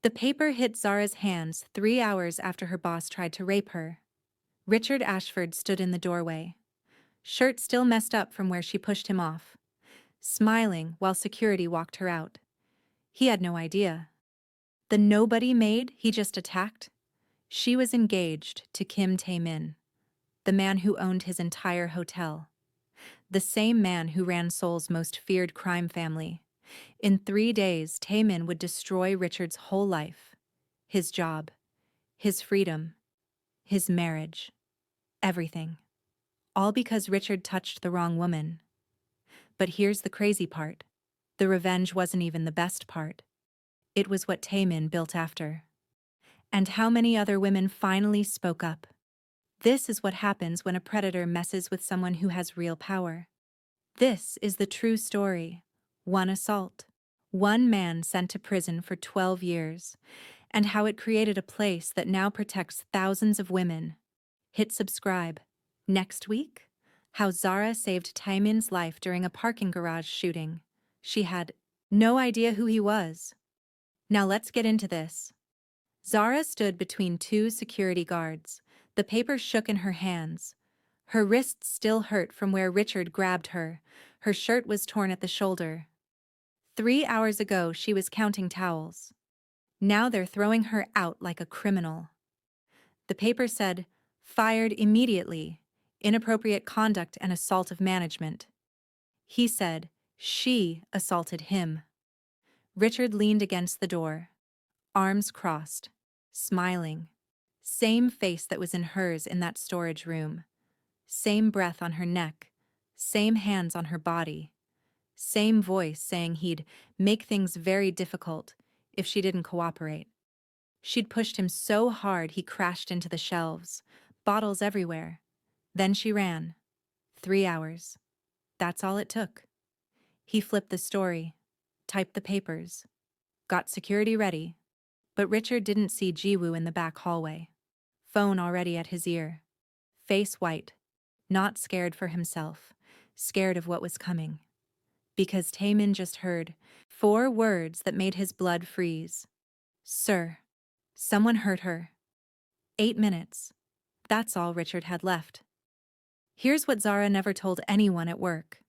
The paper hit Zara's hands 3 hours after her boss tried to rape her. Richard Ashford stood in the doorway, shirt still messed up from where she pushed him off, smiling while security walked her out. He had no idea. The nobody maid he just attacked? She was engaged to Taemin, the man who owned his entire hotel. The same man who ran Seoul's most feared crime family. In 3 days, Taemin would destroy Richard's whole life. His job, his freedom, his marriage, everything. All because Richard touched the wrong woman. But here's the crazy part. The revenge wasn't even the best part. It was what Taemin built after. And how many other women finally spoke up. This is what happens when a predator messes with someone who has real power. This is the true story. One assault. One man sent to prison for 12 years. And how it created a place that now protects thousands of women. Hit subscribe. Next week, how Zara saved Taemin's life during a parking garage shooting. She had no idea who he was. Now let's get into this. Zara stood between two security guards. The paper shook in her hands. Her wrists still hurt from where Richard grabbed her. Her shirt was torn at the shoulder. 3 hours ago, she was counting towels. Now they're throwing her out like a criminal. The paper said, fired immediately, inappropriate conduct and assault of management. He said, she assaulted him. Richard leaned against the door, arms crossed, smiling. Same face that was in hers in that storage room. Same breath on her neck, same hands on her body. Same voice saying he'd make things very difficult if she didn't cooperate. She'd pushed him so hard he crashed into the shelves, bottles everywhere. Then she ran. 3 hours. That's all it took. He flipped the story, typed the papers, got security ready, but Richard didn't see Jiwoo in the back hallway. Phone already at his ear. Face white, not scared for himself, scared of what was coming. Because Taemin just heard 4 words that made his blood freeze. Sir, someone hurt her. 8 minutes. That's all Richard had left. Here's what Zara never told anyone at work.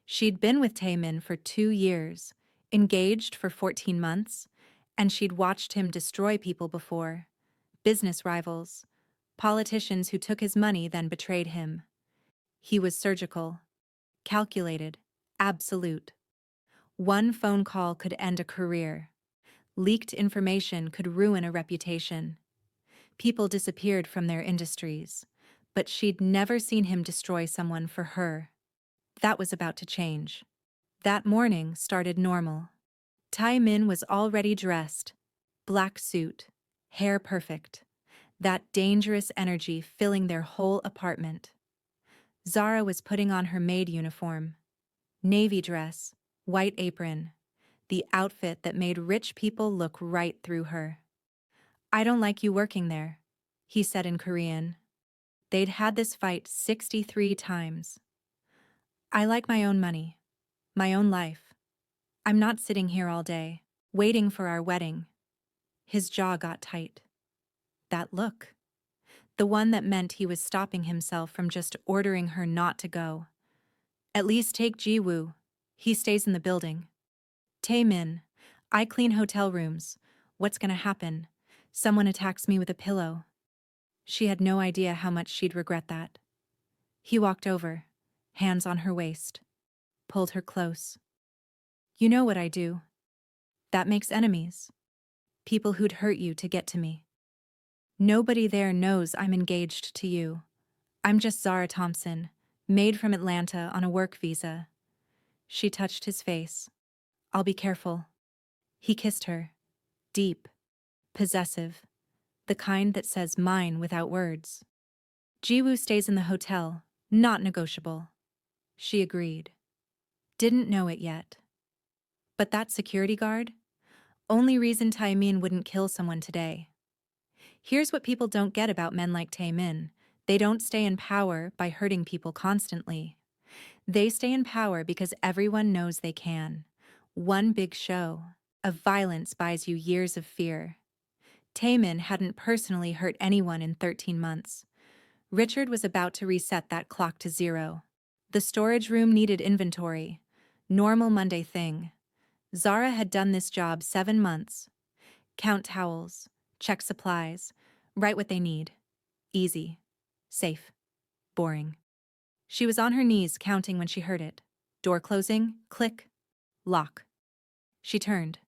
She'd been with Taemin for 2 years, engaged for 14 months, and she'd watched him destroy people before. Business rivals, politicians who took his money then betrayed him. He was surgical, calculated, absolute. One phone call could end a career. Leaked information could ruin a reputation. People disappeared from their industries, but she'd never seen him destroy someone for her. That was about to change. That morning started normal. Taemin was already dressed. Black suit, hair perfect. That dangerous energy filling their whole apartment. Zara was putting on her maid uniform. Navy dress, white apron. The outfit that made rich people look right through her. I don't like you working there, he said in Korean. They'd had this fight 63 times. I like my own money, my own life. I'm not sitting here all day, waiting for our wedding. His jaw got tight. That look. The one that meant he was stopping himself from just ordering her not to go. At least take Jiwoo. He stays in the building. Taemin, I clean hotel rooms. What's gonna happen? Someone attacks me with a pillow. She had no idea how much she'd regret that. He walked over, hands on her waist, pulled her close. You know what I do. That makes enemies. People who'd hurt you to get to me. Nobody there knows I'm engaged to you. I'm just Zara Thompson, maid from Atlanta on a work visa. She touched his face. I'll be careful. He kissed her. Deep. Possessive. The kind that says mine without words. Jiwoo stays in the hotel. Not negotiable. She agreed. Didn't know it yet. But that security guard? Only reason Taemin wouldn't kill someone today. Here's what people don't get about men like Taemin. They don't stay in power by hurting people constantly. They stay in power because everyone knows they can. One big show. of violence buys you years of fear. Taemin hadn't personally hurt anyone in 13 months. Richard was about to reset that clock to zero. The storage room needed inventory. Normal Monday thing. Zara had done this job 7 months. Count towels, check supplies, write what they need. Easy. Safe. Boring. She was on her knees counting when she heard it. Door closing, click, lock. She turned.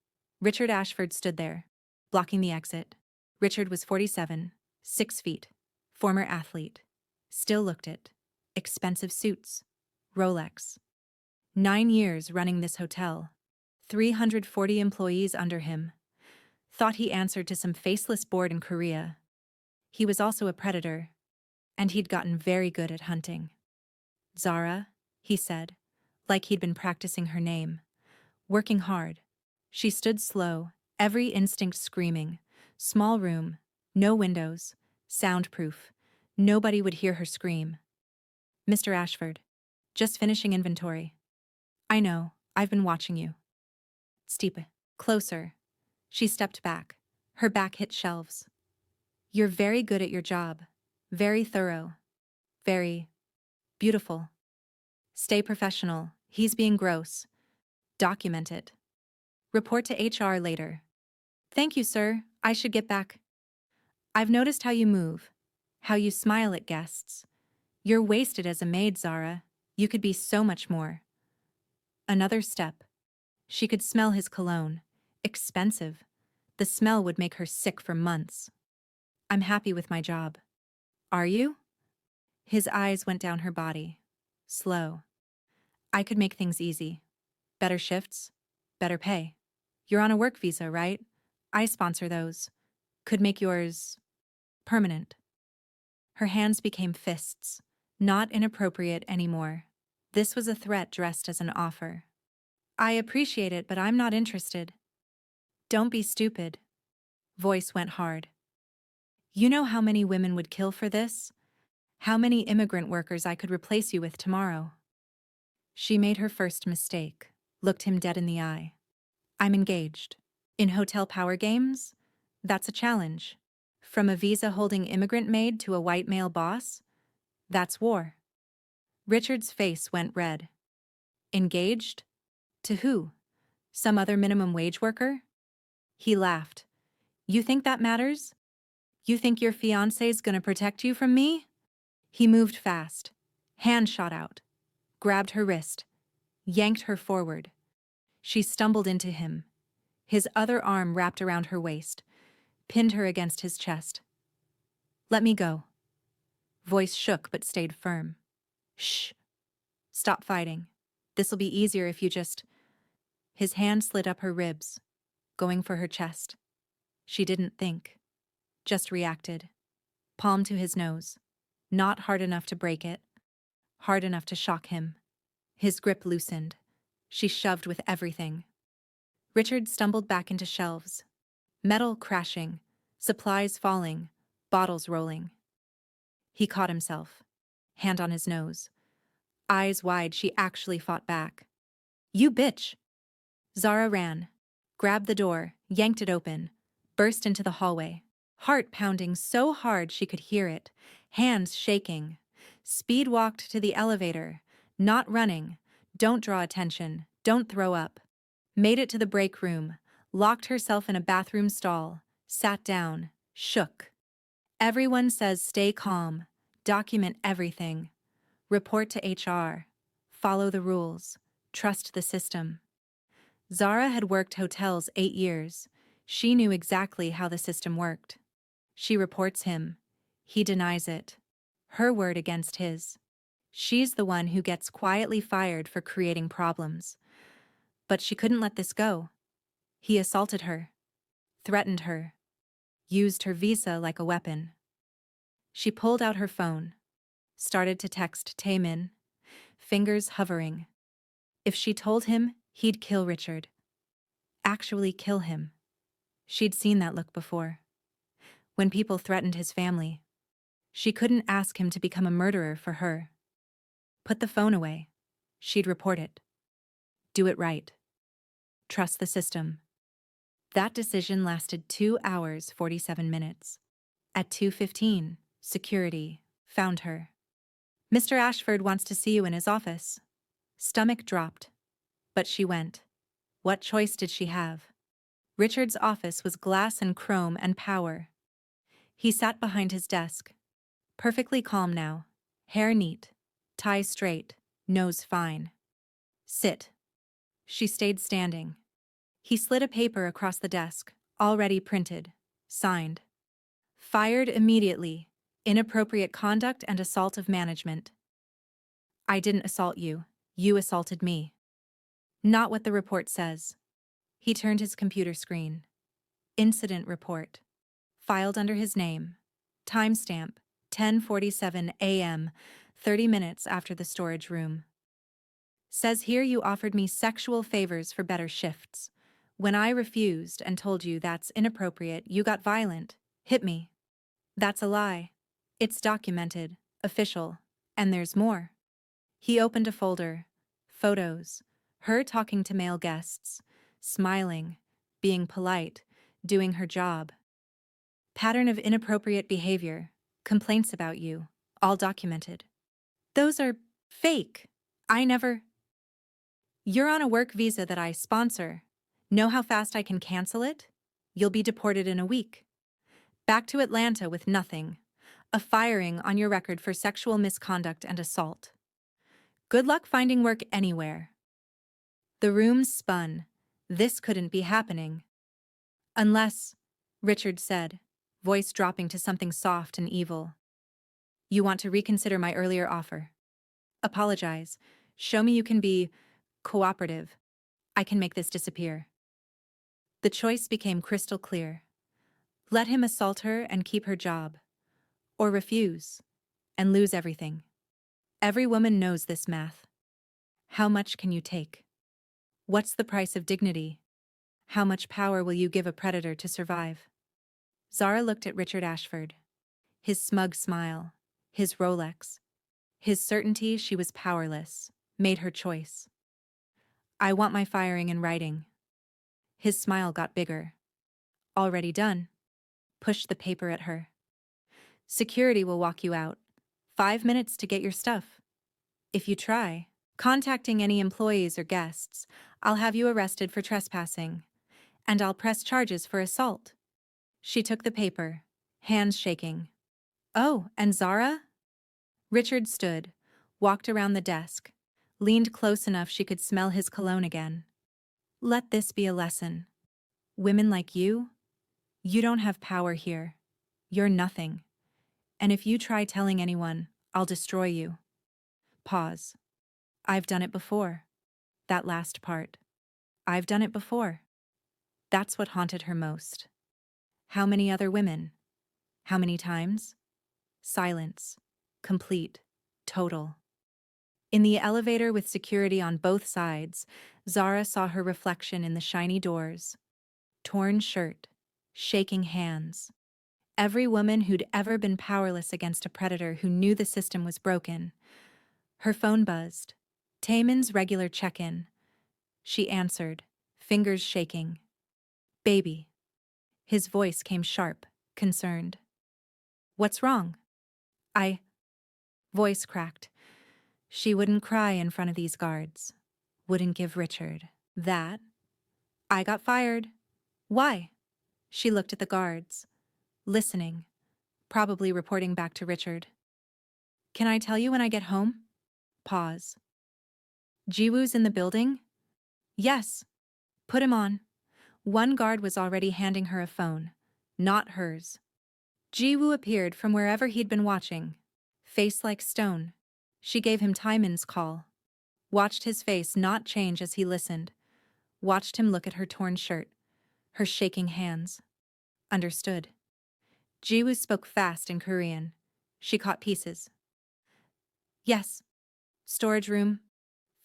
Richard Ashford stood there, blocking the exit. Richard was 47, 6 feet, former athlete. Still looked it. Expensive suits. Rolex. 9 years running this hotel. 340 employees under him. Thought he answered to some faceless board in Korea. He was also a predator, and he'd gotten very good at hunting. Zara, he said, like he'd been practicing her name. Working hard. She stood slow, every instinct screaming. Small room, no windows, soundproof. Nobody would hear her scream. Mr. Ashford, just finishing inventory. I know, I've been watching you. Stipe, closer. She stepped back. Her back hit shelves. You're very good at your job. Very thorough. Very beautiful. Stay professional. He's being gross. Document it. Report to HR later. Thank you, sir. I should get back. I've noticed how you move. How you smile at guests. You're wasted as a maid, Zara. You could be so much more. Another step. She could smell his cologne. Expensive. The smell would make her sick for months. I'm happy with my job. Are you? His eyes went down her body. Slow. I could make things easy. Better shifts. Better pay. You're on a work visa, right? I sponsor those. Could make yours permanent. Her hands became fists. Not inappropriate anymore. This was a threat dressed as an offer. I appreciate it, but I'm not interested. Don't be stupid. Voice went hard. You know how many women would kill for this? How many immigrant workers I could replace you with tomorrow? She made her first mistake, looked him dead in the eye. I'm engaged. In hotel power games? That's a challenge. From a visa-holding immigrant maid to a white male boss? That's war. Richard's face went red. Engaged? To who? Some other minimum wage worker? He laughed. You think that matters? You think your fiancé's gonna protect you from me? He moved fast. Hand shot out. Grabbed her wrist. Yanked her forward. She stumbled into him. His other arm wrapped around her waist. Pinned her against his chest. Let me go. Voice shook but stayed firm. Shh. Stop fighting. This'll be easier if you just... His hand slid up her ribs, going for her chest. She didn't think. Just reacted. Palm to his nose. Not hard enough to break it. Hard enough to shock him. His grip loosened. She shoved with everything. Richard stumbled back into shelves. Metal crashing. Supplies falling. Bottles rolling. He caught himself. Hand on his nose. Eyes wide, she actually fought back. You bitch! Zara ran. Grabbed the door, yanked it open. Burst into the hallway. Heart pounding so hard she could hear it. Hands shaking. Speed walked to the elevator. Not running. Don't draw attention. Don't throw up. Made it to the break room. Locked herself in a bathroom stall. Sat down. Shook. Everyone says stay calm. Document everything. Report to HR. Follow the rules. Trust the system. Zara had worked hotels 8 years. She knew exactly how the system worked. She reports him. He denies it. Her word against his. She's the one who gets quietly fired for creating problems. But she couldn't let this go. He assaulted her. Threatened her. Used her visa like a weapon. She pulled out her phone. Started to text Taemin. Fingers hovering. If she told him, he'd kill Richard. Actually kill him. She'd seen that look before. When people threatened his family. She couldn't ask him to become a murderer for her. Put the phone away. She'd report it. Do it right. Trust the system. That decision lasted 2 hours 47 minutes. At 2:15, security found her. Mr. Ashford wants to see you in his office. Stomach dropped. But she went. What choice did she have? Richard's office was glass and chrome and power. He sat behind his desk. Perfectly calm now. Hair neat. Tie straight. Nose fine. Sit. She stayed standing. He slid a paper across the desk, already printed. Signed. Fired immediately. Inappropriate conduct and assault of management. I didn't assault you. You assaulted me. Not what the report says. He turned his computer screen. Incident report. Filed under his name. Timestamp, 10:47 a.m., 30 minutes after the storage room. Says here you offered me sexual favors for better shifts. When I refused and told you that's inappropriate, you got violent, hit me. That's a lie. It's documented, official, and there's more. He opened a folder. Photos. Her talking to male guests. Smiling. Being polite. Doing her job. Pattern of inappropriate behavior. Complaints about you. All documented. Those are fake. I never... You're on a work visa that I sponsor. Know how fast I can cancel it? You'll be deported in a week. Back to Atlanta with nothing. A firing on your record for sexual misconduct and assault. Good luck finding work anywhere. The room spun. This couldn't be happening. Unless, Richard said, voice dropping to something soft and evil. You want to reconsider my earlier offer. Apologize. Show me you can be cooperative. I can make this disappear. The choice became crystal clear. Let him assault her and keep her job. Or refuse and lose everything. Every woman knows this math. How much can you take? What's the price of dignity? How much power will you give a predator to survive? Zara looked at Richard Ashford. His smug smile, his Rolex, his certainty she was powerless, made her choice. I want my firing in writing. His smile got bigger. Already done. Pushed the paper at her. Security will walk you out. 5 minutes to get your stuff. If you try, contacting any employees or guests, I'll have you arrested for trespassing. And I'll press charges for assault. She took the paper, hands shaking. Oh, and Zara? Richard stood, walked around the desk, leaned close enough she could smell his cologne again. Let this be a lesson. Women like you don't have power here. You're nothing. And if you try telling anyone, I'll destroy you. Pause. I've done it before. That last part. I've done it before. That's what haunted her most. How many other women? How many times? Silence. Complete. Total. In the elevator with security on both sides, Zara saw her reflection in the shiny doors. Torn shirt. Shaking hands. Every woman who'd ever been powerless against a predator who knew the system was broken. Her phone buzzed. Taemin's regular check-in. She answered, fingers shaking. Baby. His voice came sharp, concerned. What's wrong? Voice cracked. She wouldn't cry in front of these guards. Wouldn't give Richard that. I got fired. Why? She looked at the guards. Listening. Probably reporting back to Richard. Can I tell you when I get home? Pause. Jiwoo's in the building? Yes. Put him on. One guard was already handing her a phone. Not hers. Jiwoo appeared from wherever he'd been watching. Face like stone. She gave him Taemin's call. Watched his face not change as he listened. Watched him look at her torn shirt. Her shaking hands. Understood. Jiwoo spoke fast in Korean. She caught pieces. Yes. Storage room.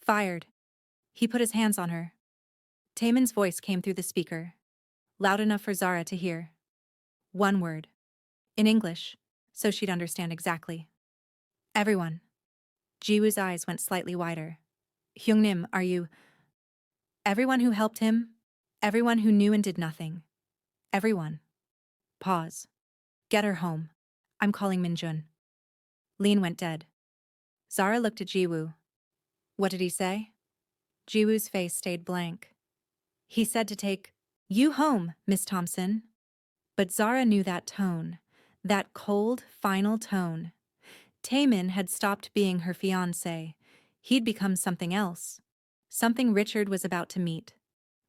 Fired. He put his hands on her. Taemin's voice came through the speaker. Loud enough for Zara to hear. One word. In English, so she'd understand exactly. Everyone. Jiwoo's eyes went slightly wider. Hyungnim, are you... Everyone who helped him? Everyone who knew and did nothing. Everyone. Pause. Get her home. I'm calling Minjun. Lean went dead. Zara looked at Jiwoo. What did he say? Jiwoo's face stayed blank. He said to take you home, Miss Thompson. But Zara knew that tone. That cold, final tone. Taemin had stopped being her fiancé. He'd become something else. Something Richard was about to meet.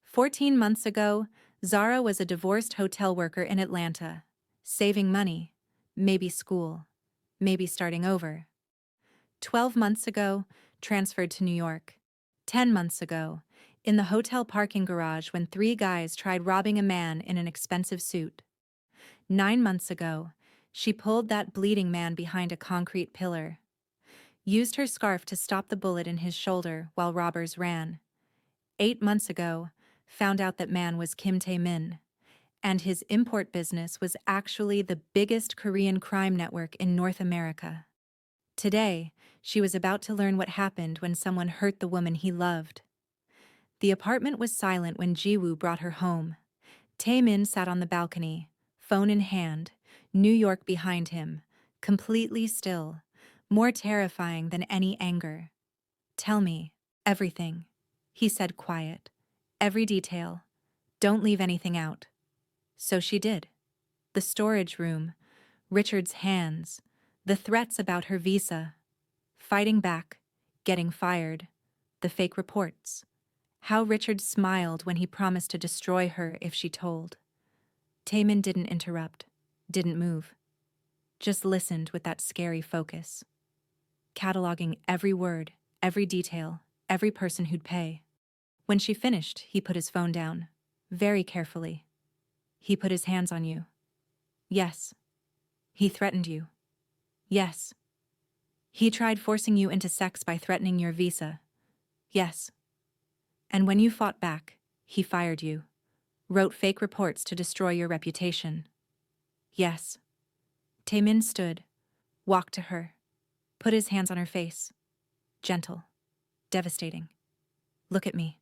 14 months ago, Zara was a divorced hotel worker in Atlanta. Saving money. Maybe school. Maybe starting over. 12 months ago, transferred to New York. 10 months ago, in the hotel parking garage when 3 guys tried robbing a man in an expensive suit. 9 months ago, she pulled that bleeding man behind a concrete pillar. Used her scarf to stop the bullet in his shoulder while robbers ran. 8 months ago, found out that man was Kim Taemin, and his import business was actually the biggest Korean crime network in North America. Today, she was about to learn what happened when someone hurt the woman he loved. The apartment was silent when Jiwoo brought her home. Taemin sat on the balcony, phone in hand, New York behind him, completely still, more terrifying than any anger. Tell me, everything, he said quiet. Every detail. Don't leave anything out. So she did. The storage room, Richard's hands, the threats about her visa, fighting back, getting fired, the fake reports, how Richard smiled when he promised to destroy her if she told. Taemin didn't interrupt, didn't move, just listened with that scary focus, cataloging every word, every detail, every person who'd pay. When she finished, he put his phone down, very carefully. He put his hands on you. Yes. He threatened you. Yes. He tried forcing you into sex by threatening your visa. Yes. And when you fought back, he fired you. Wrote fake reports to destroy your reputation. Yes. Taemin stood, walked to her, put his hands on her face. Gentle. Devastating. Look at me.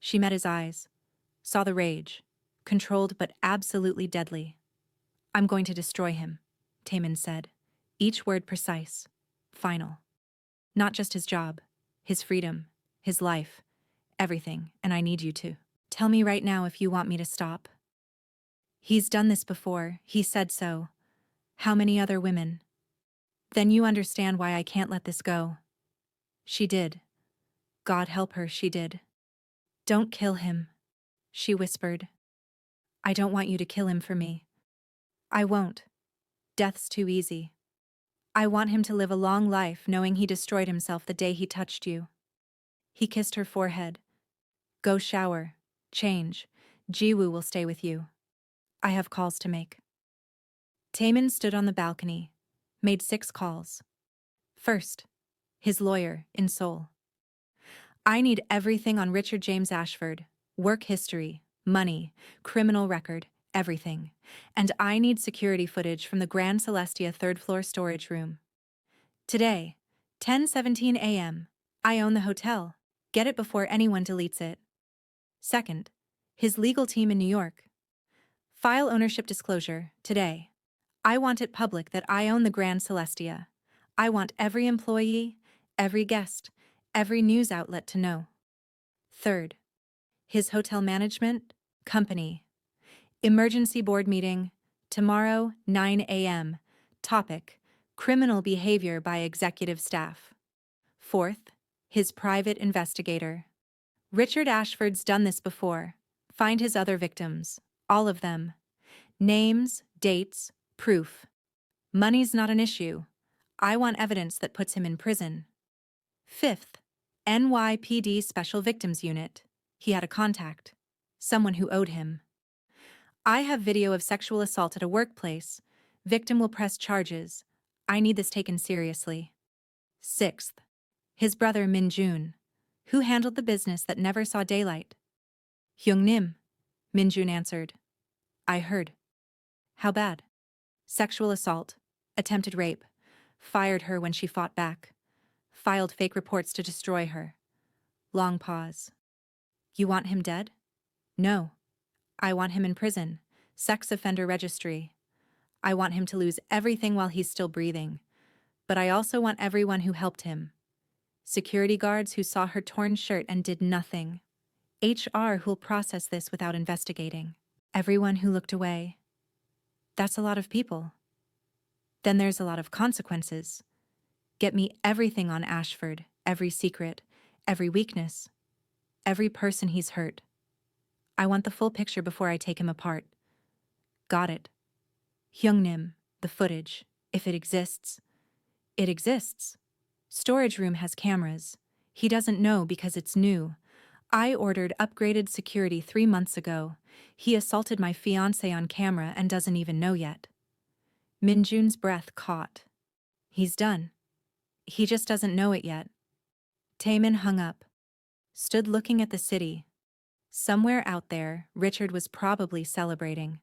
She met his eyes, saw the rage, controlled but absolutely deadly. I'm going to destroy him, Taemin said, each word precise, final. Not just his job, his freedom, his life, everything, and I need you to. Tell me right now if you want me to stop. He's done this before, he said so. How many other women? Then you understand why I can't let this go. She did. God help her, she did. Don't kill him, she whispered. I don't want you to kill him for me. I won't. Death's too easy. I want him to live a long life knowing he destroyed himself the day he touched you. He kissed her forehead. Go shower, change. Jiwoo will stay with you. I have calls to make. Taemin stood on the balcony, made 6 calls. First, his lawyer in Seoul. I need everything on Richard James Ashford, work history, money, criminal record, everything. And I need security footage from the Grand Celestia 3rd floor storage room. Today, 10:17 a.m. I own the hotel. Get it before anyone deletes it. Second, his legal team in New York. File ownership disclosure, today. I want it public that I own the Grand Celestia. I want every employee, every guest, every news outlet to know. Third, his hotel management, company. Emergency board meeting, tomorrow, 9 a.m. Topic, criminal behavior by executive staff. Fourth, his private investigator. Richard Ashford's done this before. Find his other victims, all of them. Names, dates, proof. Money's not an issue. I want evidence that puts him in prison. Fifth, NYPD Special Victims Unit. He had a contact. Someone who owed him. I have video of sexual assault at a workplace. Victim will press charges. I need this taken seriously. Sixth, his brother Min Jun, who handled the business that never saw daylight. Hyung Nim, Min Jun answered. I heard. How bad? Sexual assault, attempted rape, fired her when she fought back, filed fake reports to destroy her. Long pause. You want him dead? No. I want him in prison. Sex offender registry. I want him to lose everything while he's still breathing. But I also want everyone who helped him. Security guards who saw her torn shirt and did nothing. HR who'll process this without investigating. Everyone who looked away. That's a lot of people. Then there's a lot of consequences. Get me everything on Ashford, every secret, every weakness, every person he's hurt. I want the full picture before I take him apart. Got it. Hyungnim, the footage, if it exists. It exists. Storage room has cameras. He doesn't know because it's new. I ordered upgraded security 3 months ago. He assaulted my fiancé on camera and doesn't even know yet. Minjun's breath caught. He's done. He just doesn't know it yet. Taemin hung up, stood looking at the city. Somewhere out there, Richard was probably celebrating.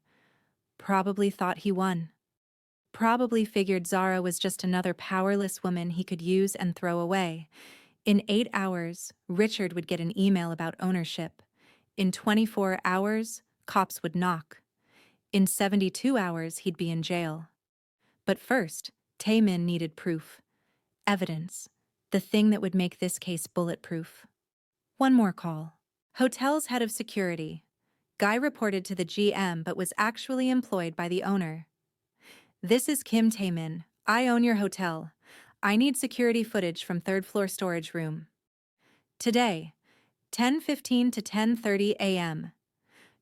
Probably thought he won. Probably figured Zara was just another powerless woman he could use and throw away. In 8 hours, Richard would get an email about ownership. In 24 hours, cops would knock. In 72 hours, he'd be in jail. But first, Taemin needed proof. Evidence. The thing that would make this case bulletproof. One more call. Hotel's head of security. Guy reported to the GM but was actually employed by the owner. This is Kim Taemin. I own your hotel. I need security footage from third-floor storage room. Today, 10:15 to 10:30 a.m.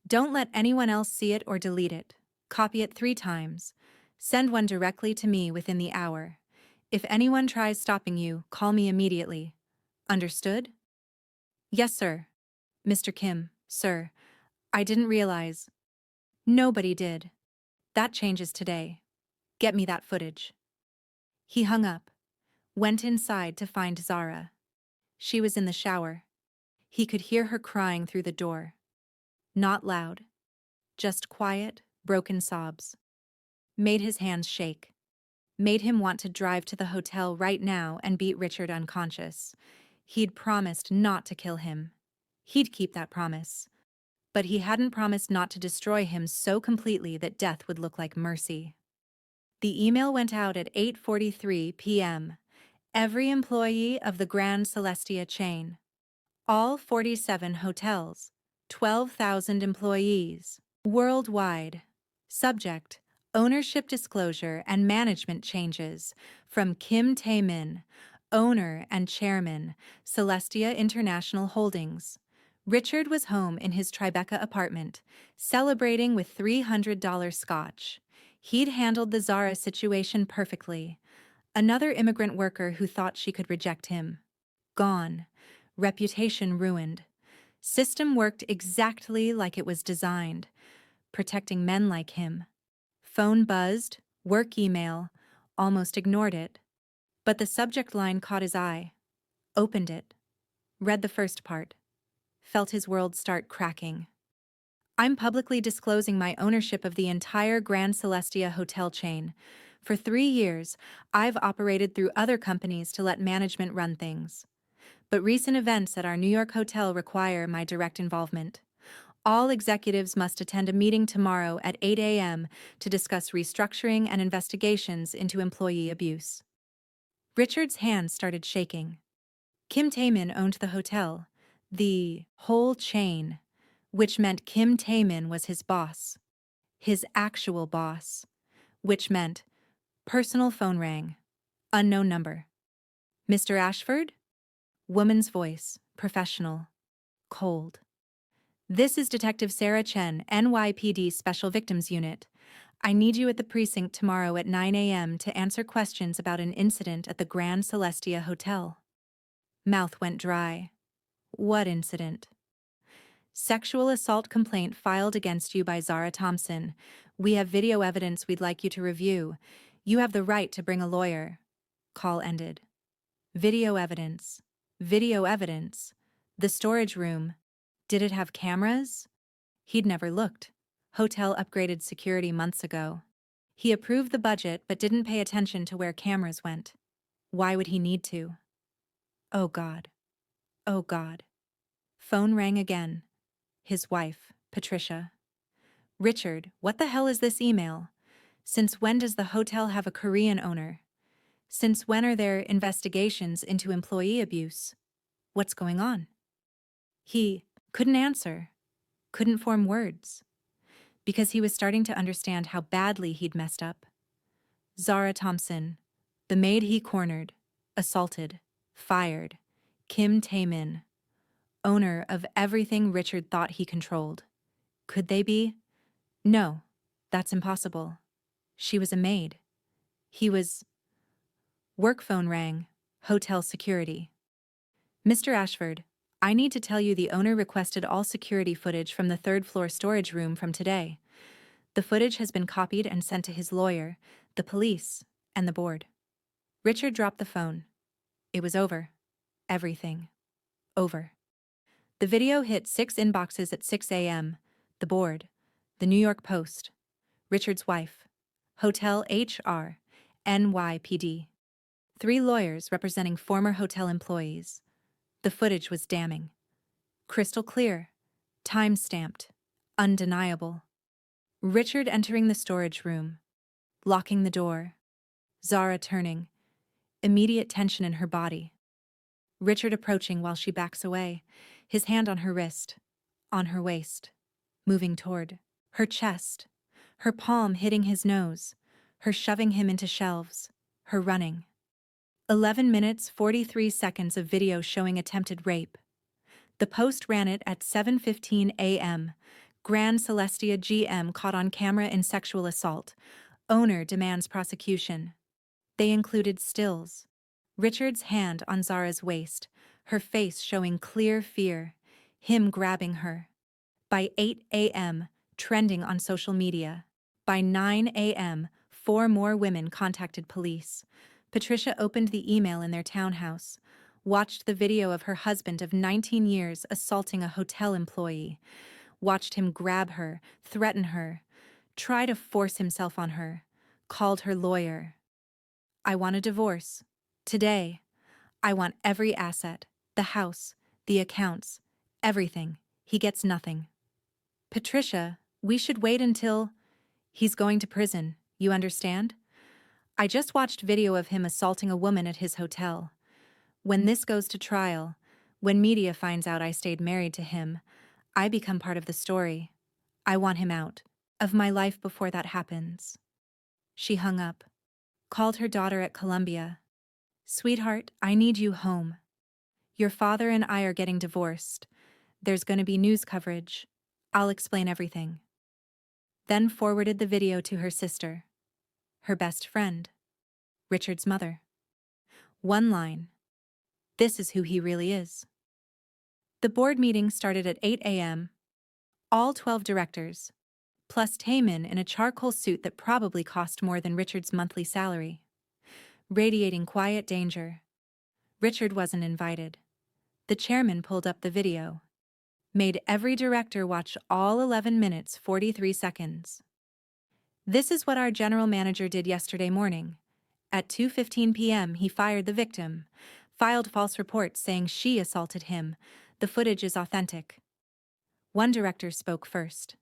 Don't let anyone else see it or delete it. Copy it 3 times. Send one directly to me within the hour. If anyone tries stopping you, call me immediately. Understood? Yes, sir. Mr. Kim, sir. I didn't realize. Nobody did. That changes today. Get me that footage. He hung up, went inside to find Zara. She was in the shower. He could hear her crying through the door. Not loud, just quiet, broken sobs. Made his hands shake. Made him want to drive to the hotel right now and beat Richard unconscious. He'd promised not to kill him. He'd keep that promise. But he hadn't promised not to destroy him so completely that death would look like mercy. The email went out at 8:43 p.m. Every employee of the Grand Celestia chain. All 47 hotels. 12,000 employees. Worldwide. Subject: ownership disclosure and management changes from Kim Taemin, owner and chairman, Celestia International Holdings. Richard was home in his Tribeca apartment, celebrating with $300 scotch. He'd handled the Zara situation perfectly. Another immigrant worker who thought she could reject him. Gone. Reputation ruined. System worked exactly like it was designed, protecting men like him. Phone buzzed, work email, almost ignored it. But the subject line caught his eye. Opened it. Read the first part. Felt his world start cracking. I'm publicly disclosing my ownership of the entire Grand Celestia hotel chain. For 3 years, I've operated through other companies to let management run things. But recent events at our New York hotel require my direct involvement. All executives must attend a meeting tomorrow at 8 a.m. to discuss restructuring and investigations into employee abuse. Richard's hands started shaking. Kim Taemin owned the hotel, the whole chain, which meant Kim Taemin was his boss. His actual boss. Which meant personal phone rang. Unknown number. Mr. Ashford? Woman's voice, professional, cold. This is Detective Sarah Chen, NYPD Special Victims Unit. I need you at the precinct tomorrow at 9 a.m. to answer questions about an incident at the Grand Celestia Hotel. Mouth went dry. What incident? Sexual assault complaint filed against you by Zara Thompson. We have video evidence we'd like you to review. You have the right to bring a lawyer. Call ended. Video evidence. Video evidence. The storage room. Did it have cameras? He'd never looked. Hotel upgraded security months ago. He approved the budget but didn't pay attention to where cameras went. Why would he need to? Oh God. Oh God. Phone rang again. His wife, Patricia. Richard, what the hell is this email? Since when does the hotel have a Korean owner? Since when are there investigations into employee abuse? What's going on? He couldn't answer, couldn't form words, because he was starting to understand how badly he'd messed up. Zara Thompson, the maid he cornered, assaulted, fired, Kim Taemin, owner of everything Richard thought he controlled. Could they be? No, that's impossible. She was a maid. He was... Work phone rang. Hotel security. Mr. Ashford, I need to tell you the owner requested all security footage from the third-floor storage room from today. The footage has been copied and sent to his lawyer, the police, and the board. Richard dropped the phone. It was over. Everything. Over. The video hit 6 inboxes at 6 a.m. The board. The New York Post. Richard's wife. Hotel HR. NYPD. 3 lawyers representing former hotel employees. The footage was damning. Crystal clear. Time-stamped. Undeniable. Richard entering the storage room. Locking the door. Zara turning. Immediate tension in her body. Richard approaching while she backs away, his hand on her wrist, on her waist, moving toward her chest, her palm hitting his nose, her shoving him into shelves, her running. 11 minutes 43 seconds of video showing attempted rape. The Post ran it at 7:15 a.m. Grand Celestia GM caught on camera in sexual assault. Owner demands prosecution. They included stills. Richard's hand on Zara's waist, her face showing clear fear, him grabbing her. By 8 a.m., trending on social media. By 9 a.m., 4 more women contacted police. Patricia opened the email in their townhouse, watched the video of her husband of 19 years assaulting a hotel employee, watched him grab her, threaten her, try to force himself on her, called her lawyer. I want a divorce. Today. I want every asset, the house, the accounts, everything. He gets nothing. Patricia, we should wait until... He's going to prison, you understand? I just watched video of him assaulting a woman at his hotel. When this goes to trial, when media finds out I stayed married to him, I become part of the story. I want him out of my life before that happens. She hung up, called her daughter at Columbia. Sweetheart, I need you home. Your father and I are getting divorced. There's going to be news coverage. I'll explain everything. Then forwarded the video to her sister, her best friend, Richard's mother. One line. This is who he really is. The board meeting started at 8 a.m. All 12 directors, plus Taemin in a charcoal suit that probably cost more than Richard's monthly salary. Radiating quiet danger. Richard wasn't invited. The chairman pulled up the video. Made every director watch all 11 minutes 43 seconds. This is what our general manager did yesterday morning. At 2:15 p.m. he fired the victim, filed false reports saying she assaulted him. The footage is authentic. One director spoke first.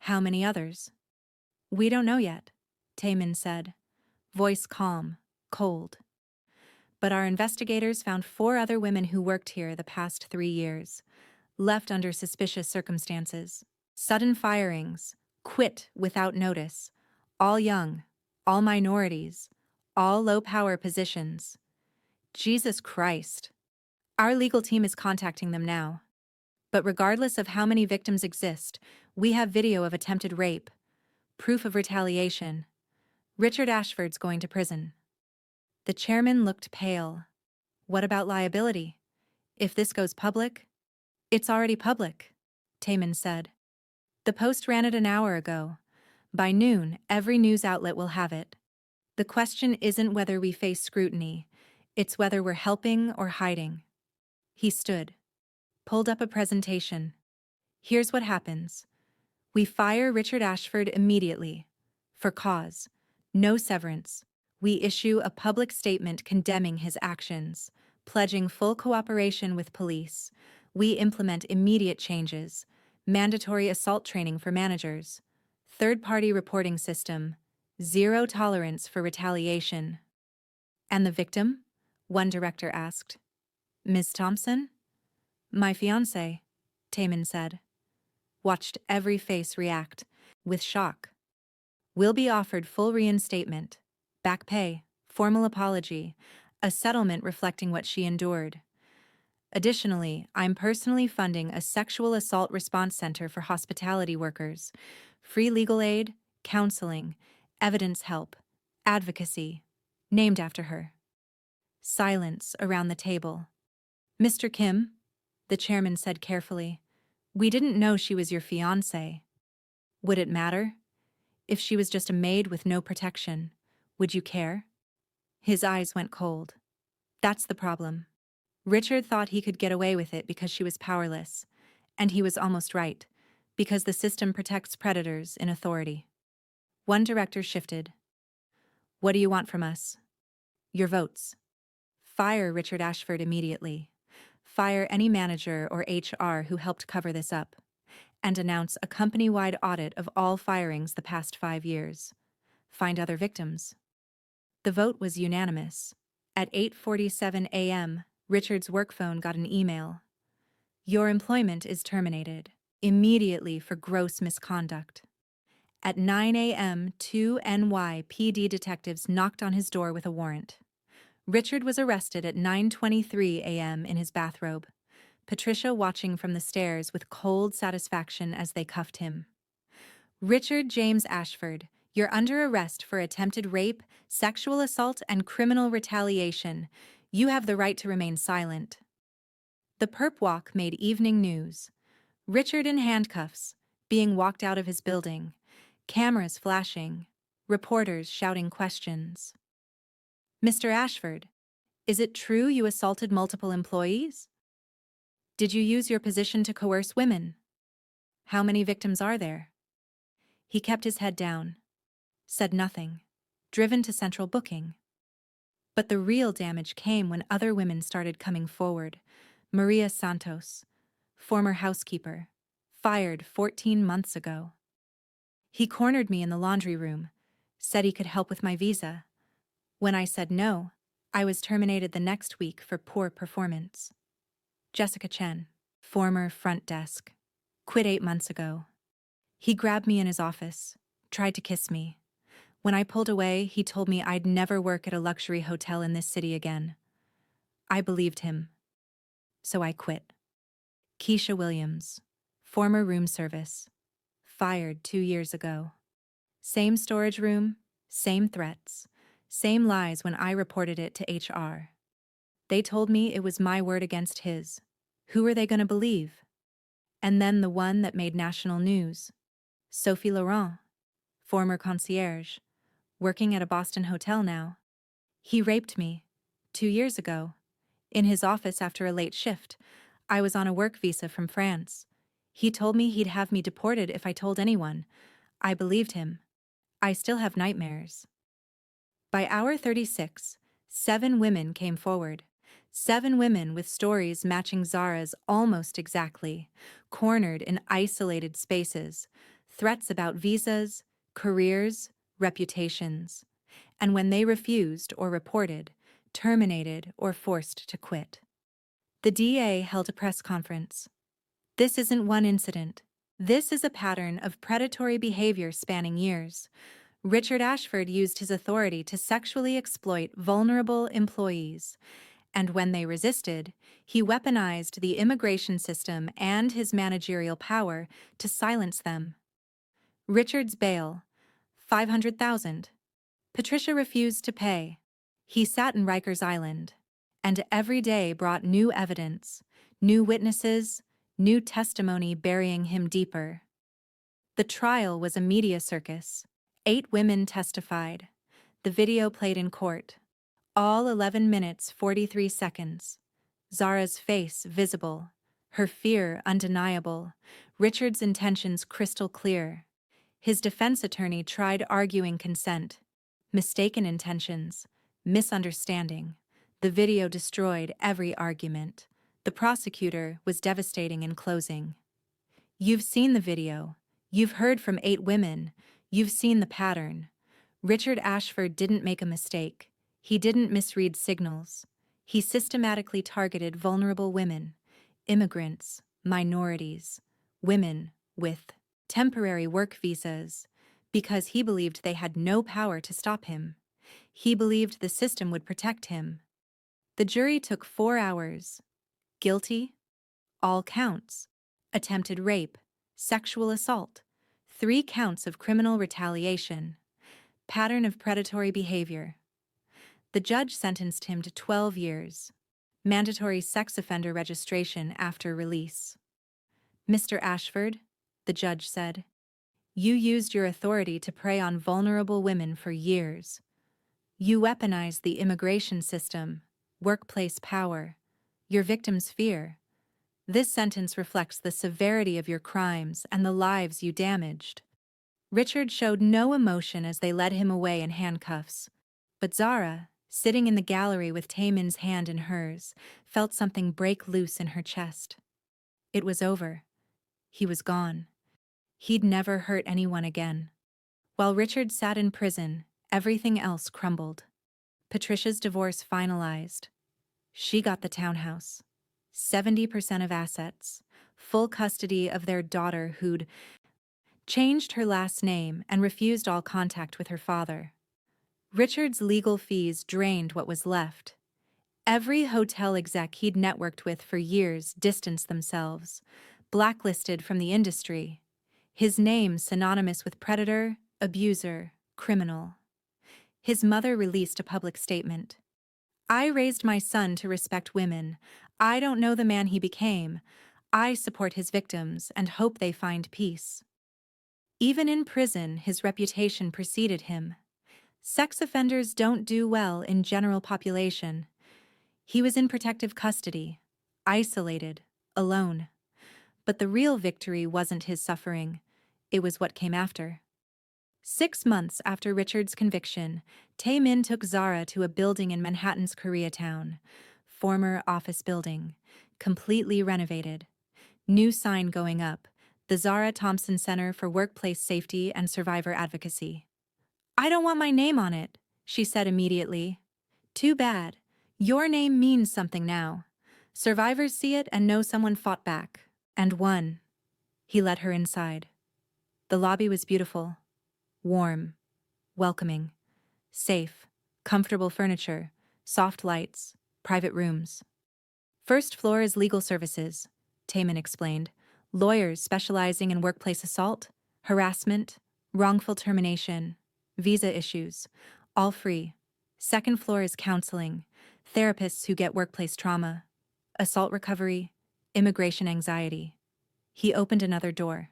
How many others? We don't know yet, Taemin said, voice calm, cold. But our investigators found 4 other women who worked here the past 3 years, left under suspicious circumstances. Sudden firings, quit without notice, all young, all minorities, all low-power positions. Jesus Christ. Our legal team is contacting them now. But regardless of how many victims exist, we have video of attempted rape, proof of retaliation. Richard Ashford's going to prison. The chairman looked pale. What about liability? If this goes public? It's already public, Taemin said. The Post ran it an hour ago. By noon, every news outlet will have it. The question isn't whether we face scrutiny, it's whether we're helping or hiding. He stood, pulled up a presentation. Here's what happens. We fire Richard Ashford immediately. For cause. No severance. We issue a public statement condemning his actions, pledging full cooperation with police. We implement immediate changes, mandatory assault training for managers, third-party reporting system, zero tolerance for retaliation. And the victim? One director asked. Ms. Thompson? My fiancé, Taemin said. Watched every face react, with shock. Will be offered full reinstatement, back pay, formal apology, a settlement reflecting what she endured. Additionally, I'm personally funding a sexual assault response center for hospitality workers, free legal aid, counseling, evidence help, advocacy, named after her. Silence around the table. Mr. Kim, the chairman said carefully, we didn't know she was your fiancé. Would it matter? If she was just a maid with no protection, would you care? His eyes went cold. That's the problem. Richard thought he could get away with it because she was powerless, and he was almost right, because the system protects predators in authority. One director shifted. What do you want from us? Your votes. Fire Richard Ashford immediately. Fire any manager or HR who helped cover this up. And announce a company-wide audit of all firings the past 5 years. Find other victims. The vote was unanimous. At 8:47 a.m., Richard's work phone got an email. Your employment is terminated, immediately for gross misconduct. At 9 a.m., 2 NYPD detectives knocked on his door with a warrant. Richard was arrested at 9:23 a.m. in his bathrobe, Patricia watching from the stairs with cold satisfaction as they cuffed him. Richard James Ashford, you're under arrest for attempted rape, sexual assault, and criminal retaliation. You have the right to remain silent. The perp walk made evening news. Richard in handcuffs, being walked out of his building, cameras flashing, reporters shouting questions. Mr. Ashford, is it true you assaulted multiple employees? Did you use your position to coerce women? How many victims are there? He kept his head down, said nothing, driven to central booking. But the real damage came when other women started coming forward. Maria Santos, former housekeeper, fired 14 months ago. He cornered me in the laundry room, said he could help with my visa. When I said no, I was terminated the next week for poor performance. Jessica Chen, former front desk, quit 8 months ago. He grabbed me in his office, tried to kiss me. When I pulled away, he told me I'd never work at a luxury hotel in this city again. I believed him. So I quit. Keisha Williams, former room service, fired 2 years ago. Same storage room, same threats, same lies when I reported it to HR. They told me it was my word against his. Who were they going to believe? And then the one that made national news. Sophie Laurent, former concierge, working at a Boston hotel now. He raped me, 2 years ago, in his office after a late shift. I was on a work visa from France. He told me he'd have me deported if I told anyone. I believed him. I still have nightmares. By hour 36, 7 women came forward. 7 women with stories matching Zara's almost exactly, cornered in isolated spaces, threats about visas, careers, reputations. And when they refused or reported, terminated or forced to quit. The DA held a press conference. This isn't one incident. This is a pattern of predatory behavior spanning years. Richard Ashford used his authority to sexually exploit vulnerable employees, and when they resisted, he weaponized the immigration system and his managerial power to silence them. Richard's bail, $500,000. Patricia refused to pay. He sat in Rikers Island, and every day brought new evidence, new witnesses, new testimony burying him deeper. The trial was a media circus. 8 women testified. The video played in court. All 11 minutes 43 seconds. Zara's face visible, her fear undeniable, Richard's intentions crystal clear. His defense attorney tried arguing consent. Mistaken intentions, misunderstanding. The video destroyed every argument. The prosecutor was devastating in closing. You've seen the video. You've heard from 8 women. You've seen the pattern. Richard Ashford didn't make a mistake. He didn't misread signals. He systematically targeted vulnerable women, immigrants, minorities, women with temporary work visas, because he believed they had no power to stop him. He believed the system would protect him. The jury took 4 hours. Guilty? All counts. Attempted rape, sexual assault, 3 counts of criminal retaliation, pattern of predatory behavior. The judge sentenced him to 12 years. Mandatory sex offender registration after release. Mr. Ashford, the judge said, you used your authority to prey on vulnerable women for years. You weaponized the immigration system, workplace power, your victims' fear. This sentence reflects the severity of your crimes and the lives you damaged. Richard showed no emotion as they led him away in handcuffs. But Zara, sitting in the gallery with Taemin's hand in hers, felt something break loose in her chest. It was over. He was gone. He'd never hurt anyone again. While Richard sat in prison, everything else crumbled. Patricia's divorce finalized. She got the townhouse, 70% of assets, full custody of their daughter who'd changed her last name and refused all contact with her father. Richard's legal fees drained what was left. Every hotel exec he'd networked with for years distanced themselves, blacklisted from the industry. His name synonymous with predator, abuser, criminal. His mother released a public statement. I raised my son to respect women. I don't know the man he became. I support his victims and hope they find peace. Even in prison, his reputation preceded him. Sex offenders don't do well in general population. He was in protective custody, isolated, alone. But the real victory wasn't his suffering. It was what came after. 6 months after Richard's conviction, Taemin took Zara to a building in Manhattan's Koreatown, former office building, completely renovated. New sign going up, the Zara Thompson Center for Workplace Safety and Survivor Advocacy. I don't want my name on it, she said immediately. Too bad. Your name means something now. Survivors see it and know someone fought back, and won. He led her inside. The lobby was beautiful. Warm, welcoming, safe, comfortable furniture, soft lights, private rooms. First floor is legal services, Taemin explained. Lawyers specializing in workplace assault, harassment, wrongful termination, visa issues, all free. Second floor is counseling, therapists who get workplace trauma, assault recovery, immigration anxiety. He opened another door.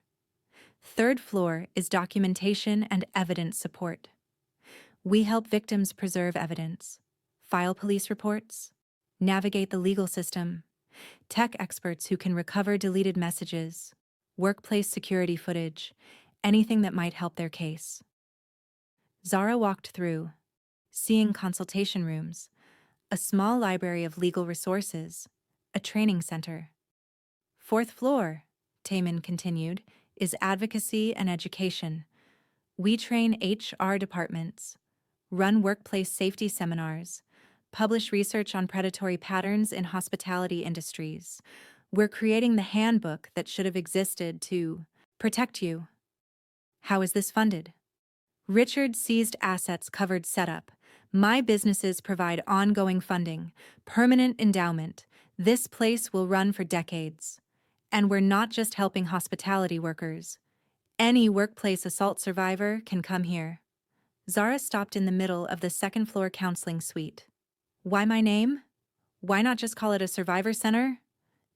Third floor is documentation and evidence support. We help victims preserve evidence, file police reports, navigate the legal system, tech experts who can recover deleted messages, workplace security footage, anything that might help their case. Zara walked through, seeing consultation rooms, a small library of legal resources, a training center. Fourth floor, Taemin continued, is advocacy and education. We train HR departments, run workplace safety seminars, publish research on predatory patterns in hospitality industries. We're creating the handbook that should have existed to protect you. How is this funded? Richard seized assets covered setup. My businesses provide ongoing funding, permanent endowment. This place will run for decades. And we're not just helping hospitality workers. Any workplace assault survivor can come here. Zara stopped in the middle of the second floor counseling suite. Why my name? Why not just call it a survivor center?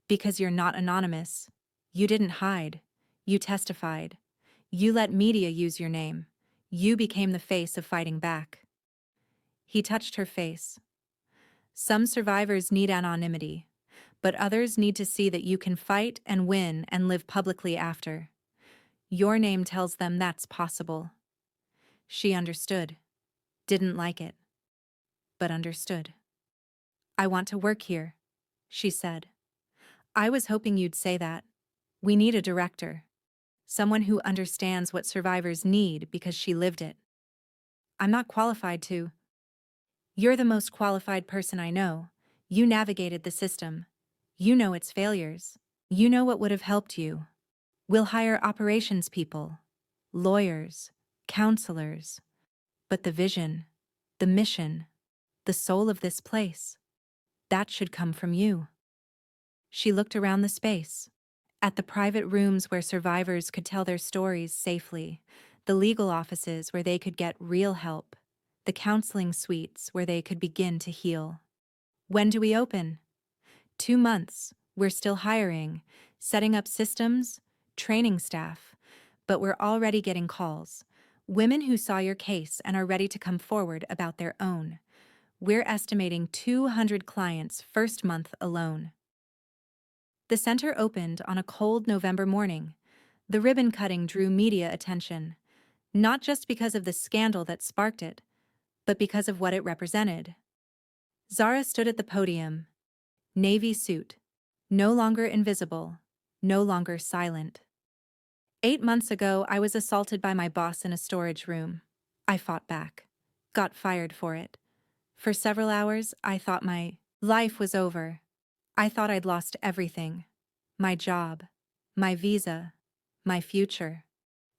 Because you're not anonymous. You didn't hide. You testified. You let media use your name. You became the face of fighting back. He touched her face. Some survivors need anonymity, but others need to see that you can fight and win and live publicly after. Your name tells them that's possible. She understood. Didn't like it, but understood. I want to work here, she said. I was hoping you'd say that. We need a director. Someone who understands what survivors need because she lived it. I'm not qualified to. You're the most qualified person I know. You navigated the system. You know its failures. You know what would have helped you. We'll hire operations people, lawyers, counselors. But the vision, the mission, the soul of this place, that should come from you. She looked around the space, at the private rooms where survivors could tell their stories safely, the legal offices where they could get real help, the counseling suites where they could begin to heal. When do we open? 2 months. We're still hiring, setting up systems, training staff, but we're already getting calls. Women who saw your case and are ready to come forward about their own. We're estimating 200 clients first month alone. The center opened on a cold November morning. The ribbon cutting drew media attention, not just because of the scandal that sparked it, but because of what it represented. Zara stood at the podium, navy suit, no longer invisible, no longer silent. 8 months ago, I was assaulted by my boss in a storage room. I fought back, got fired for it. For several hours, I thought my life was over. I thought I'd lost everything. My job, my visa, my future.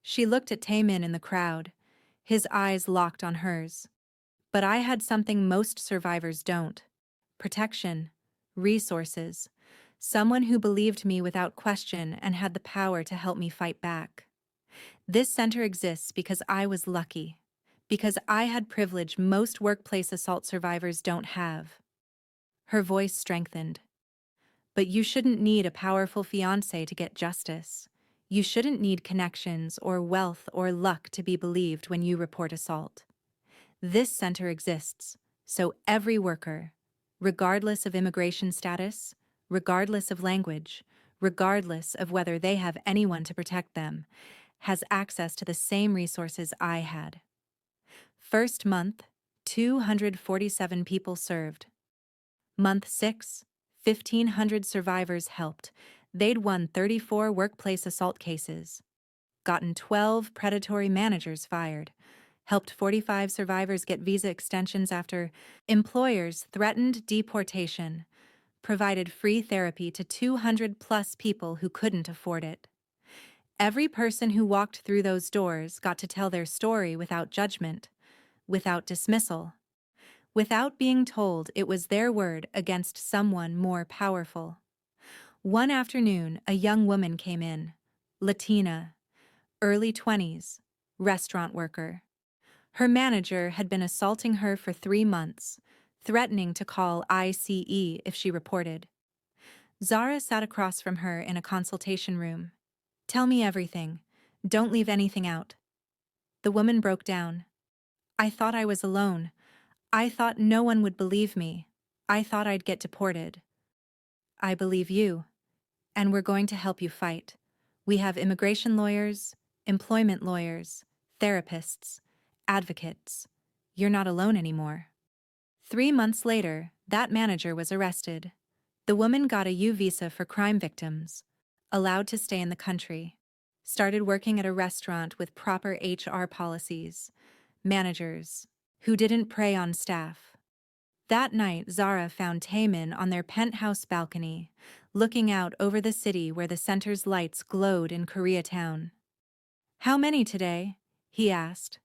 She looked at Taemin in the crowd, his eyes locked on hers. But I had something most survivors don't. Protection, resources, someone who believed me without question and had the power to help me fight back. This center exists because I was lucky, because I had privilege most workplace assault survivors don't have. Her voice strengthened. But you shouldn't need a powerful fiancé to get justice. You shouldn't need connections or wealth or luck to be believed when you report assault. This center exists, so every worker, regardless of immigration status, regardless of language, regardless of whether they have anyone to protect them, has access to the same resources I had. First month, 247 people served. Month 6, 1,500 survivors helped. They'd won 34 workplace assault cases, gotten 12 predatory managers fired, helped 45 survivors get visa extensions after employers threatened deportation, provided free therapy to 200+ people who couldn't afford it. Every person who walked through those doors got to tell their story without judgment, without dismissal, without being told it was their word against someone more powerful. One afternoon, a young woman came in, Latina, early 20s, restaurant worker. Her manager had been assaulting her for 3 months, threatening to call ICE if she reported. Zara sat across from her in a consultation room. "Tell me everything. Don't leave anything out." The woman broke down. "I thought I was alone. I thought no one would believe me. I thought I'd get deported." "I believe you, and we're going to help you fight. We have immigration lawyers, employment lawyers, therapists, advocates. You're not alone anymore." 3 months later, that manager was arrested. The woman got a U visa for crime victims, allowed to stay in the country, started working at a restaurant with proper HR policies, managers who didn't prey on staff. That night, Zara found Taemin on their penthouse balcony, looking out over the city where the center's lights glowed in Koreatown. "How many today?" he asked.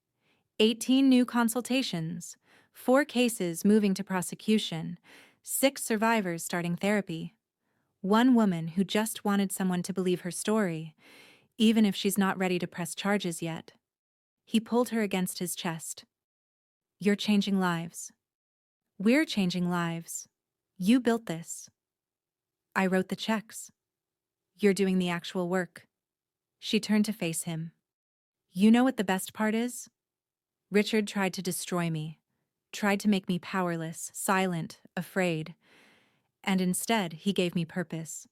18 new consultations, 4 cases moving to prosecution, 6 survivors starting therapy. One woman who just wanted someone to believe her story, even if she's not ready to press charges yet. He pulled her against his chest. "You're changing lives. We're changing lives. You built this. I wrote the checks. You're doing the actual work." She turned to face him. "You know what the best part is? Richard tried to destroy me, tried to make me powerless, silent, afraid. And instead, he gave me purpose.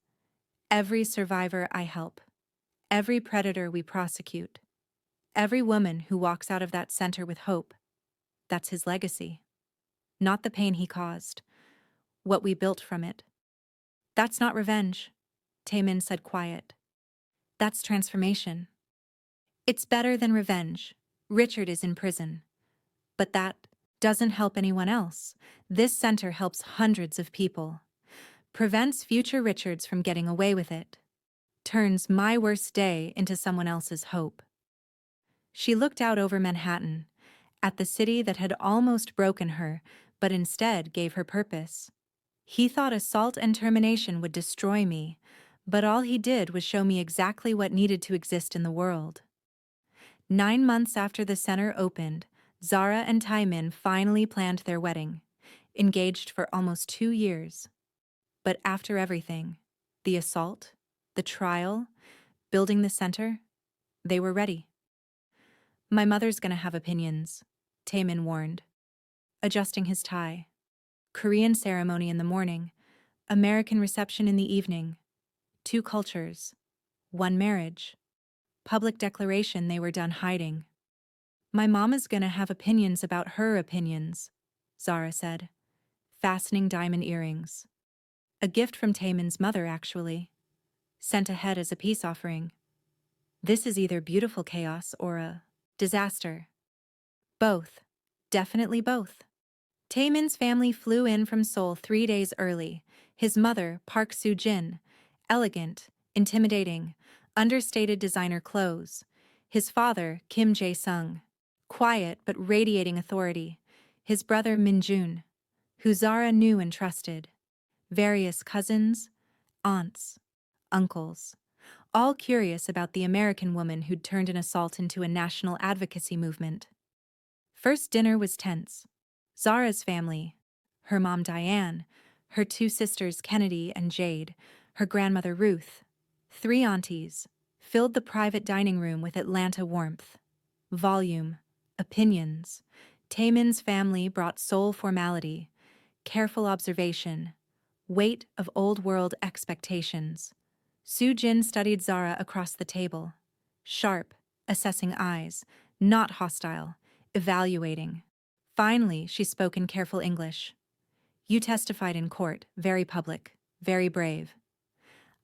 Every survivor I help, every predator we prosecute, every woman who walks out of that center with hope, that's his legacy. Not the pain he caused, what we built from it." "That's not revenge," Taemin said quiet. That's transformation. It's better than revenge. Richard is in prison. But that doesn't help anyone else. This center helps hundreds of people. Prevents future Richards from getting away with it. Turns my worst day into someone else's hope. She looked out over Manhattan, at the city that had almost broken her, but instead gave her purpose. He thought assault and termination would destroy me, but all he did was show me exactly what needed to exist in the world. 9 months after the center opened, Zara and Taemin finally planned their wedding, engaged for almost 2 years. But after everything, the assault, the trial, building the center, they were ready. My mother's gonna have opinions, Taemin warned, adjusting his tie. Korean ceremony in the morning, American reception in the evening. 2 cultures, 1 marriage. Public declaration they were done hiding. My mama's gonna have opinions about her opinions, Zara said, fastening diamond earrings. A gift from Taemin's mother, actually. Sent ahead as a peace offering. This is either beautiful chaos or a disaster. Both. Definitely both. Taemin's family flew in from Seoul 3 days early. His mother, Park Soo-jin, elegant, intimidating, understated designer clothes. His father, Kim Jae-sung, quiet but radiating authority. His brother, Min-jun, who Zara knew and trusted. Various cousins, aunts, uncles, all curious about the American woman who'd turned an assault into a national advocacy movement. First dinner was tense. Zara's family, her mom Diane, her 2 sisters Kennedy and Jade, her grandmother Ruth, 3 aunties, filled the private dining room with Atlanta warmth. Volume, opinions. Taemin's family brought Seoul formality, careful observation, weight of old-world expectations. Soo-jin studied Zara across the table. Sharp, assessing eyes, not hostile, evaluating. Finally, she spoke in careful English. You testified in court, very public, very brave.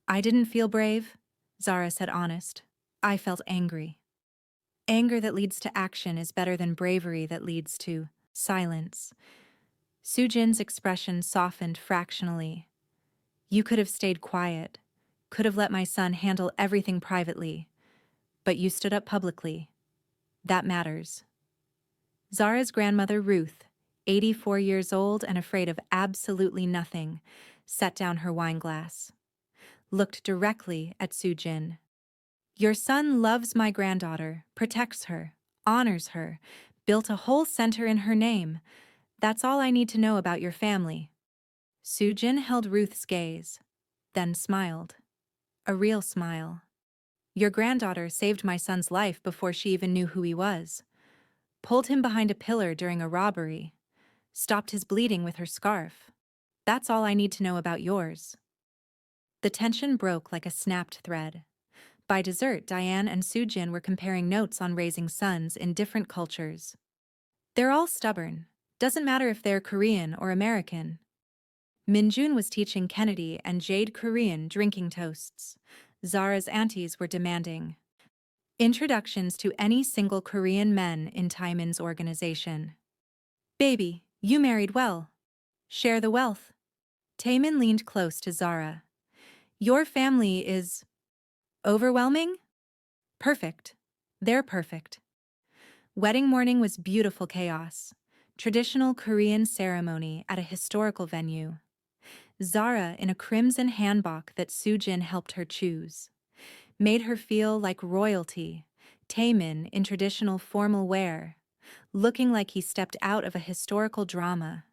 I didn't feel brave, Zara said honest. I felt angry. Anger that leads to action is better than bravery that leads to silence. Soo-jin's expression softened fractionally. You could have stayed quiet, could have let my son handle everything privately, but you stood up publicly. That matters. Zara's grandmother Ruth, 84 years old and afraid of absolutely nothing, set down her wine glass. Looked directly at Soo-jin. Your son loves my granddaughter, protects her, honors her, built a whole center in her name. That's all I need to know about your family. Soo-jin held Ruth's gaze, then smiled. A real smile. Your granddaughter saved my son's life before she even knew who he was. Pulled him behind a pillar during a robbery. Stopped his bleeding with her scarf. That's all I need to know about yours. The tension broke like a snapped thread. By dessert, Diane and Soo-jin were comparing notes on raising sons in different cultures. They're all stubborn. Doesn't matter if they're Korean or American. Min-jun was teaching Kennedy and Jade Korean drinking toasts. Zara's aunties were demanding introductions to any single Korean men in Taemin's organization. Baby, you married well. Share the wealth. Taemin leaned close to Zara. Your family is overwhelming? Perfect. They're perfect. Wedding morning was beautiful chaos. Traditional Korean ceremony at a historical venue. Zara in a crimson hanbok that Soo-jin helped her choose. Made her feel like royalty. Taemin in traditional formal wear, looking like he stepped out of a historical drama.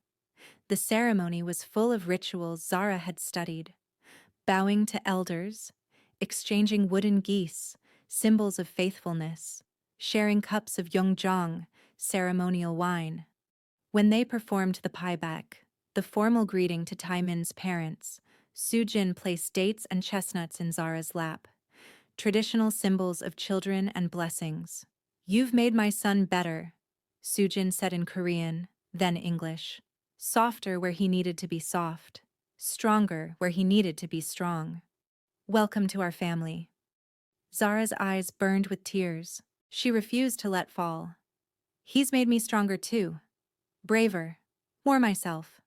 The ceremony was full of rituals Zara had studied. Bowing to elders, exchanging wooden geese, symbols of faithfulness, sharing cups of yeongjang, ceremonial wine. When they performed the pieback, the formal greeting to Taemin's parents, Soo-jin placed dates and chestnuts in Zara's lap. Traditional symbols of children and blessings. You've made my son better, Soo-jin said in Korean, then English. Softer where he needed to be soft. Stronger where he needed to be strong. Welcome to our family. Zara's eyes burned with tears. She refused to let fall. He's made me stronger too. Braver. More myself.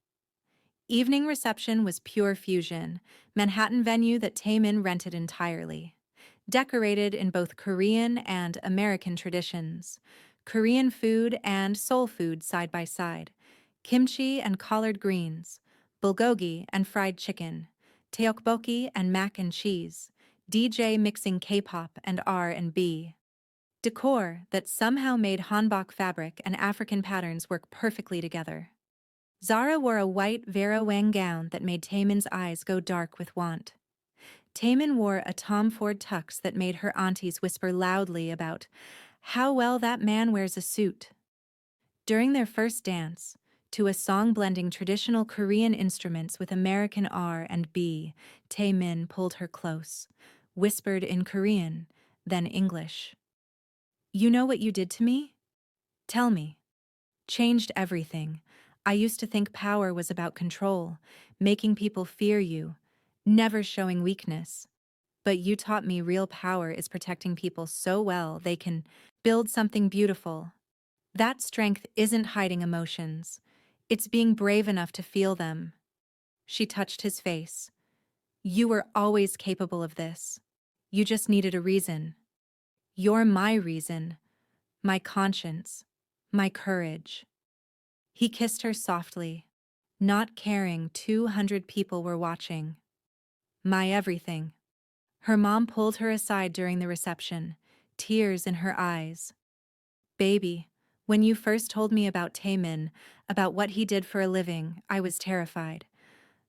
Evening reception was pure fusion, Manhattan venue that Taemin rented entirely. Decorated in both Korean and American traditions. Korean food and soul food side by side. Kimchi and collard greens. Bulgogi and fried chicken. Tteokbokki and mac and cheese. DJ mixing K-pop and R&B. Decor that somehow made hanbok fabric and African patterns work perfectly together. Zara wore a white Vera Wang gown that made Taemin's eyes go dark with want. Taemin wore a Tom Ford tux that made her aunties whisper loudly about how well that man wears a suit. During their first dance, to a song blending traditional Korean instruments with American R&B, Taemin pulled her close, whispered in Korean, then English. "You know what you did to me? Tell me." Changed everything. I used to think power was about control, making people fear you, never showing weakness. But you taught me real power is protecting people so well they can build something beautiful. That strength isn't hiding emotions. It's being brave enough to feel them. She touched his face. You were always capable of this. You just needed a reason. You're my reason, my conscience, my courage. He kissed her softly, not caring 200 people were watching. My everything. Her mom pulled her aside during the reception, tears in her eyes. Baby, when you first told me about Taemin, about what he did for a living, I was terrified.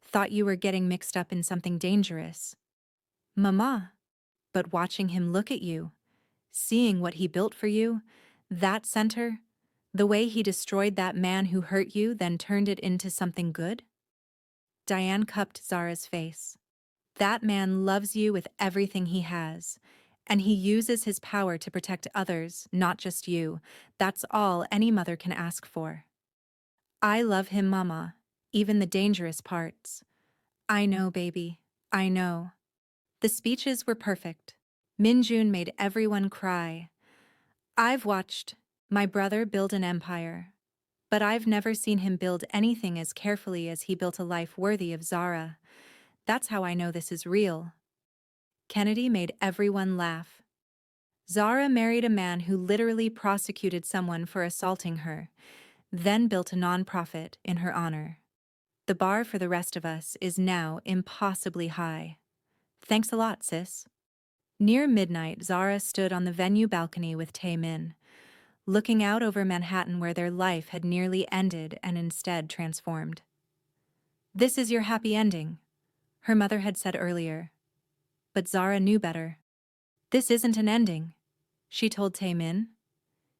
Thought you were getting mixed up in something dangerous. Mama. But watching him look at you, seeing what he built for you, that center, the way he destroyed that man who hurt you, then turned it into something good? Diane cupped Zara's face. That man loves you with everything he has, and he uses his power to protect others, not just you. That's all any mother can ask for. I love him, Mama, even the dangerous parts. I know, baby, I know. The speeches were perfect. Minjun made everyone cry. I've watched my brother build an empire, but I've never seen him build anything as carefully as he built a life worthy of Zara. That's how I know this is real. Kennedy made everyone laugh. Zara married a man who literally prosecuted someone for assaulting her, then built a nonprofit in her honor. The bar for the rest of us is now impossibly high. Thanks a lot, sis. Near midnight, Zara stood on the venue balcony with Taemin, looking out over Manhattan where their life had nearly ended and instead transformed. This is your happy ending, her mother had said earlier. But Zara knew better. This isn't an ending, she told Taemin.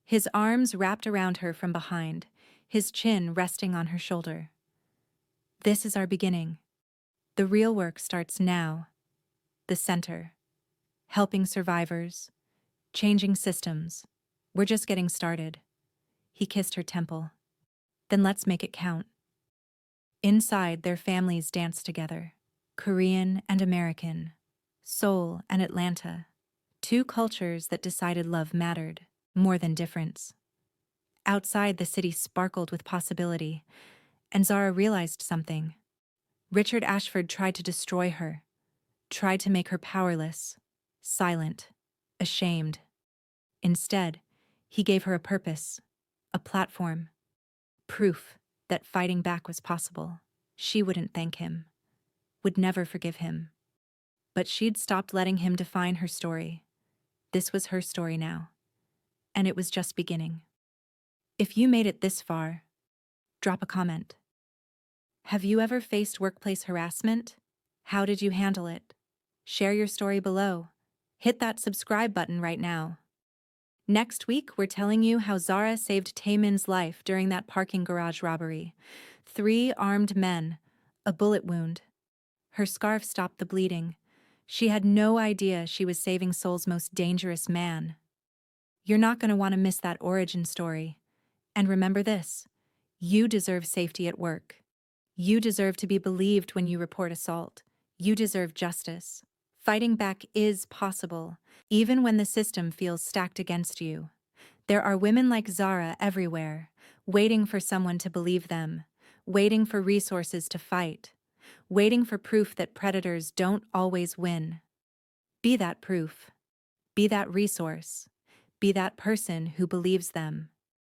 His arms wrapped around her from behind, his chin resting on her shoulder. This is our beginning. The real work starts now. The center. Helping survivors. Changing systems. We're just getting started. He kissed her temple. Then let's make it count. Inside, their families danced together. Korean and American. Seoul and Atlanta. Two cultures that decided love mattered more than difference. Outside, the city sparkled with possibility, and Zara realized something. Richard Ashford tried to destroy her, tried to make her powerless, silent, ashamed. Instead, he gave her a purpose, a platform, proof that fighting back was possible. She wouldn't thank him, would never forgive him. But she'd stopped letting him define her story. This was her story now, and it was just beginning. If you made it this far, drop a comment. Have you ever faced workplace harassment? How did you handle it? Share your story below. Hit that subscribe button right now. Next week, we're telling you how Zara saved Taemin's life during that parking garage robbery. 3 armed men, a bullet wound. Her scarf stopped the bleeding. She had no idea she was saving Seoul's most dangerous man. You're not going to want to miss that origin story. And remember this, you deserve safety at work. You deserve to be believed when you report assault. You deserve justice. Fighting back is possible, even when the system feels stacked against you. There are women like Zara everywhere, waiting for someone to believe them, waiting for resources to fight, waiting for proof that predators don't always win. Be that proof. Be that resource. Be that person who believes them.